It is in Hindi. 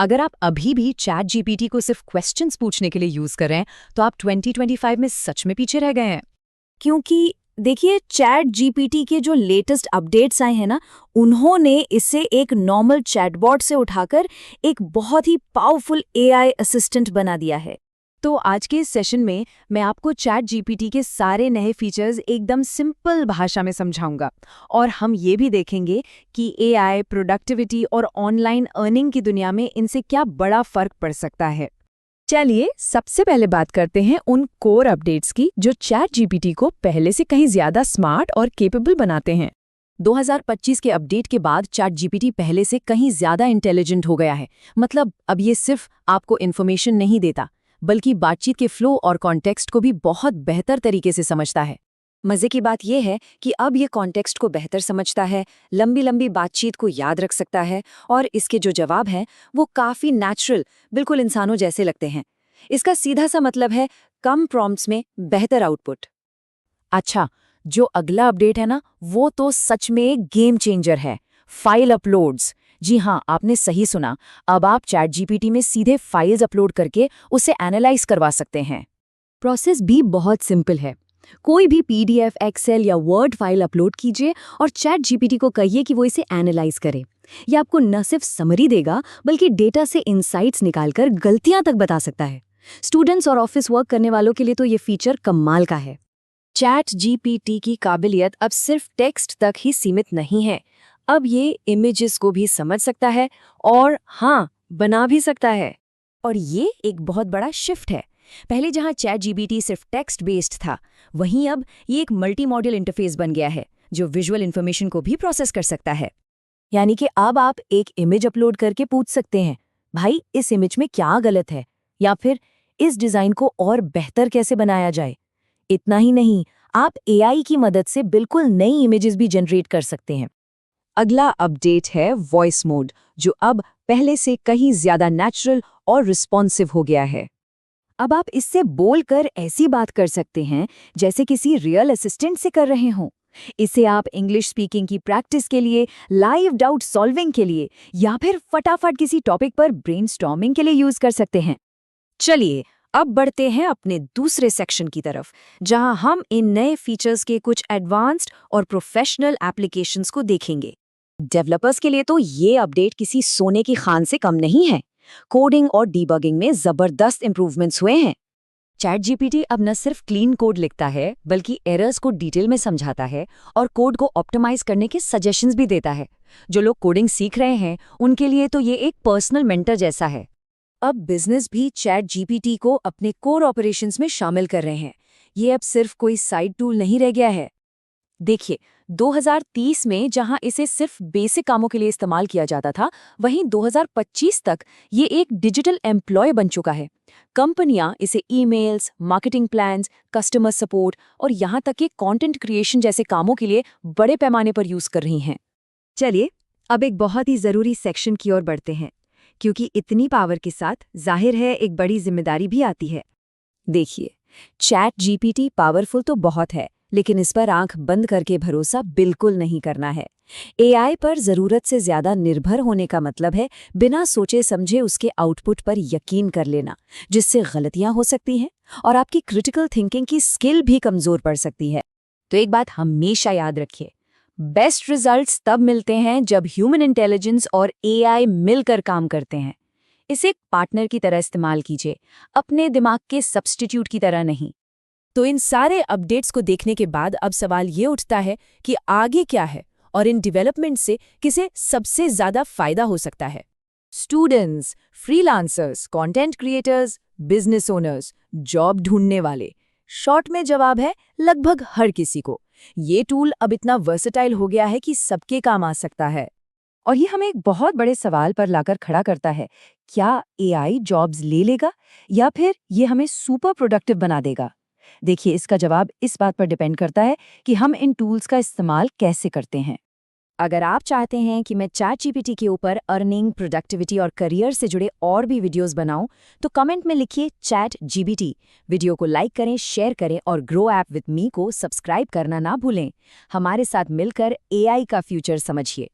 अगर आप अभी भी चैट जीपीटी को सिर्फ क्वेश्चंस पूछने के लिए यूज कर रहे हैं, तो आप 2025 में सच में पीछे रह गए हैं। क्योंकि देखिए, चैट जीपीटी के जो लेटेस्ट अपडेट्स आए हैं ना, उन्होंने इसे एक नॉर्मल चैटबॉट से उठाकर एक बहुत ही पावरफुल एआई असिस्टेंट बना दिया है। तो आज के इस सेशन में मैं आपको चैट जीपीटी के सारे नए फीचर्स एकदम सिंपल भाषा में समझाऊंगा, और हम ये भी देखेंगे कि एआई, प्रोडक्टिविटी और ऑनलाइन अर्निंग की दुनिया में इनसे क्या बड़ा फर्क पड़ सकता है। चलिए सबसे पहले बात करते हैं उन कोर अपडेट्स की जो चैट जीपीटी को पहले से कहीं ज्यादा स्मार्ट और केपेबल बनाते हैं। 2025 के अपडेट के बाद चैट जीपीटी पहले से कहीं ज्यादा इंटेलिजेंट हो गया है। मतलब अब ये सिर्फ आपको इन्फॉर्मेशन नहीं देता, बल्कि बातचीत के फ्लो और कॉन्टेक्स्ट को भी बहुत बेहतर तरीके से समझता है। मजे की बात यह है कि अब ये कॉन्टेक्स्ट को बेहतर समझता है, लंबी लंबी बातचीत को याद रख सकता है, और इसके जो जवाब हैं वो काफी नेचुरल, बिल्कुल इंसानों जैसे लगते हैं। इसका सीधा सा मतलब है कम प्रॉम्प्ट्स में बेहतर आउटपुट। अच्छा, जो अगला अपडेट है ना, वो तो सच में एक गेम चेंजर है। File uploads. जी हाँ, आपने सही सुना। अब आप चैट जीपीटी में सीधे फाइल्स अपलोड करके उसे एनालाइज करवा सकते हैं। प्रोसेस भी बहुत सिंपल है। कोई भी पीडीएफ, एक्सेल या वर्ड फाइल अपलोड कीजिए और चैट जीपीटी को कहिए कि वो इसे एनालाइज करे। ये आपको न सिर्फ समरी देगा, बल्कि डेटा से इंसाइट्स निकालकर गलतियां तक बता सकता है। स्टूडेंट्स और ऑफिस वर्क करने वालों के लिए तो ये फीचर कमाल का है। चैट जीपीटी की काबिलियत अब सिर्फ टेक्स्ट तक ही सीमित नहीं है। अब ये इमेजेस को भी समझ सकता है और हाँ, बना भी सकता है। और ये एक बहुत बड़ा शिफ्ट है। पहले जहां चैट जीपीटी सिर्फ टेक्स्ट बेस्ड था, वहीं अब ये एक मल्टी मॉड्यूल इंटरफेस बन गया है जो विजुअल इन्फॉर्मेशन को भी प्रोसेस कर सकता है। यानी कि अब आप एक इमेज अपलोड करके पूछ सकते हैं, भाई इस इमेज में क्या गलत है, या फिर इस डिजाइन को और बेहतर कैसे बनाया जाए। इतना ही नहीं, आप एआई की मदद से बिल्कुल नई इमेजेस भी जनरेट कर सकते हैं। अगला अपडेट है वॉइस मोड, जो अब पहले से कहीं ज्यादा नेचुरल और रिस्पॉन्सिव हो गया है। अब आप इससे बोलकर ऐसी बात कर सकते हैं जैसे किसी रियल असिस्टेंट से कर रहे हों। इसे आप इंग्लिश स्पीकिंग की प्रैक्टिस के लिए, लाइव डाउट सॉल्विंग के लिए, या फिर फटाफट किसी टॉपिक पर ब्रेनस्टॉर्मिंग के लिए यूज कर सकते हैं। चलिए अब बढ़ते हैं अपने दूसरे सेक्शन की तरफ, जहां हम इन नए फीचर्स के कुछ एडवांस्ड और प्रोफेशनल एप्लीकेशंस को देखेंगे। डेवलपर्स के लिए तो ये अपडेट किसी सोने की खान से कम नहीं है। कोडिंग और डीबगिंग में जबरदस्त इंप्रूवमेंट्स हुए हैं। चैट जीपीटी अब न सिर्फ क्लीन कोड लिखता है, बल्कि एरर्स को डिटेल में समझाता है और कोड को ऑप्टिमाइज करने के सजेशंस भी देता है। जो लोग कोडिंग सीख रहे हैं, उनके लिए तो ये एक पर्सनल मेंटर जैसा है। अब बिजनेस भी चैट जीपीटी को अपने कोर ऑपरेशंस में शामिल कर रहे हैं। ये अब सिर्फ कोई साइड टूल नहीं रह गया है। देखिए, 2030 में जहां इसे सिर्फ बेसिक कामों के लिए इस्तेमाल किया जाता था, वहीं 2025 तक ये एक डिजिटल एम्प्लॉय बन चुका है। कंपनियां इसे emails, marketing plans, customer support और यहां तक कि कंटेंट क्रिएशन जैसे कामों के लिए बड़े पैमाने पर यूज कर रही हैं। चलिए अब एक बहुत ही जरूरी सेक्शन की ओर बढ़ते हैं, क्योंकि इतनी पावर के साथ जाहिर है एक बड़ी जिम्मेदारी भी आती है। देखिए, चैट जीपीटी पावरफुल तो बहुत है, लेकिन इस पर आंख बंद करके भरोसा बिल्कुल नहीं करना है। एआई पर जरूरत से ज्यादा निर्भर होने का मतलब है बिना सोचे समझे उसके आउटपुट पर यकीन कर लेना, जिससे गलतियां हो सकती हैं और आपकी क्रिटिकल थिंकिंग की स्किल भी कमजोर पड़ सकती है। तो एक बात हमेशा याद रखिए, बेस्ट रिजल्ट्स तब मिलते हैं जब ह्यूमन इंटेलिजेंस और एआई मिलकर काम करते हैं। इसे एक पार्टनर की तरह इस्तेमाल कीजिए, अपने दिमाग के सब्स्टिट्यूट की तरह नहीं। तो इन सारे अपडेट्स को देखने के बाद अब सवाल ये उठता है कि आगे क्या है और इन डेवलपमेंट से किसे सबसे ज्यादा फायदा हो सकता है। Students, freelancers, content creators, business owners, job ढूंढने वाले। शॉर्ट में जवाब है लगभग हर किसी को। ये टूल अब इतना वर्सेटाइल हो गया है कि सबके काम आ सकता है। और ये हमें एक बहुत बड़े सवाल पर लाकर खड़ा करता है, क्या एआई जॉब्स ले लेगा या फिर ये हमें सुपर प्रोडक्टिव बना देगा? देखिए, इसका जवाब इस बात पर डिपेंड करता है कि हम इन टूल्स का इस्तेमाल कैसे करते हैं। अगर आप चाहते हैं कि मैं चैट जीपीटी के ऊपर अर्निंग, प्रोडक्टिविटी और करियर से जुड़े और भी वीडियोस बनाऊं, तो कमेंट में लिखिए चैट जीपीटी। वीडियो को लाइक करें, शेयर करें और ग्रो ऐप विद मी को सब्सक्राइब करना ना भूलें। हमारे साथ मिलकर एआई का फ्यूचर समझिए।